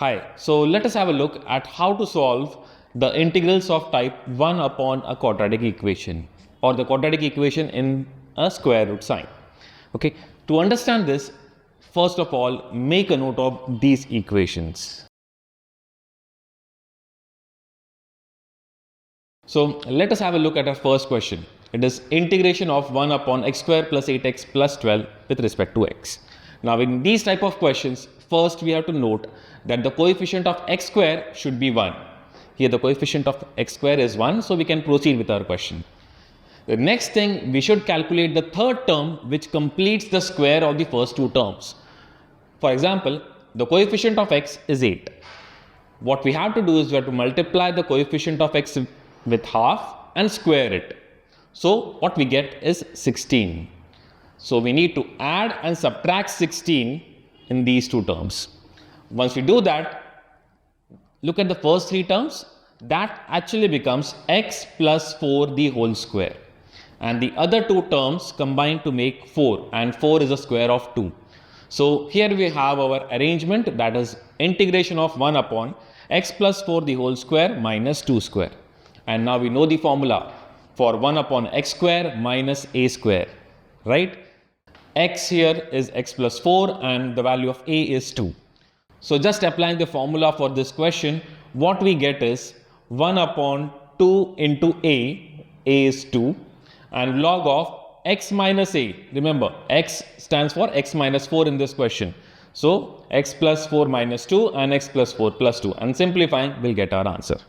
Hi, so let us have a look at how to solve the integrals of type 1 upon a quadratic equation or the quadratic equation in a square root sign. Okay, to understand this, first of all, make a note of these equations. So let us have a look at our first question. It is integration of 1 upon x square plus 8x plus 12 with respect to x. Now in these type of questions, first we have to note that the coefficient of x square should be 1. Here the coefficient of x square is 1, so we can proceed with our question. The next thing, we should calculate the third term which completes the square of the first two terms. For example, the coefficient of x is 8. What we have to do is we have to multiply the coefficient of x with half and square it. So what we get is 16. So we need to add and subtract 16 in these two terms. Once we do that, look at the first three terms. That actually becomes x plus 4 the whole square. And the other two terms combine to make 4, and 4 is a square of 2. So here we have our arrangement, that is integration of 1 upon x plus 4 the whole square minus 2 square. And now we know the formula for 1 upon x square minus a square, right? X here is x plus 4 and the value of a is 2. So just applying the formula for this question, what we get is 1 upon 2 into a is 2, and log of x minus a. Remember, x stands for x minus 4 in this question. So x plus 4 minus 2 and x plus 4 plus 2, and simplifying we'll get our answer.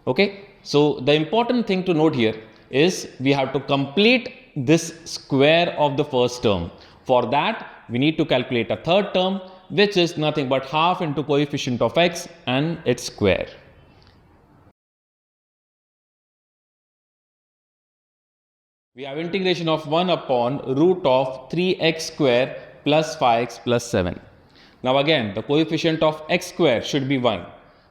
Okay, so the important thing to note here is we have to complete this square of the first term. For that, we need to calculate a third term, which is nothing but half into coefficient of x and its square. We have integration of 1 upon root of 3x square plus 5x plus 7. Now again, the coefficient of x square should be 1.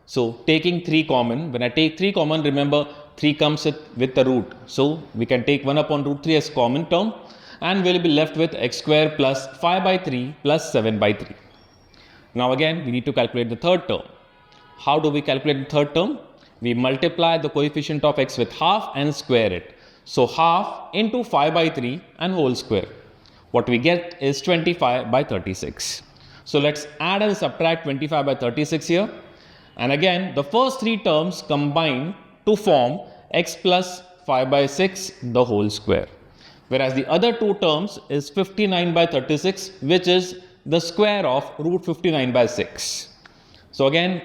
So taking 3 common, when I take 3 common, remember 3 comes with the root. So we can take 1 upon root 3 as common term, and we'll be left with x square plus 5 by 3 plus 7 by 3. Now again, we need to calculate the third term. How do we calculate the third term? We multiply the coefficient of x with half and square it. So half into 5 by 3 and whole square. What we get is 25 by 36. So let's add and subtract 25 by 36 here. And again, the first three terms combine to form x plus 5 by 6 the whole square. Whereas the other two terms is 59 by 36, which is the square of root 59 by 6. So again,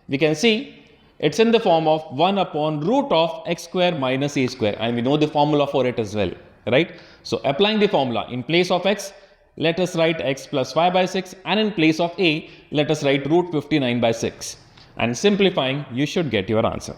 we can see it's in the form of 1 upon root of x square minus a square, and we know the formula for it as well, right? So applying the formula, in place of x, let us write x plus 5 by 6, and in place of a, let us write root 59 by 6. And simplifying, you should get your answer.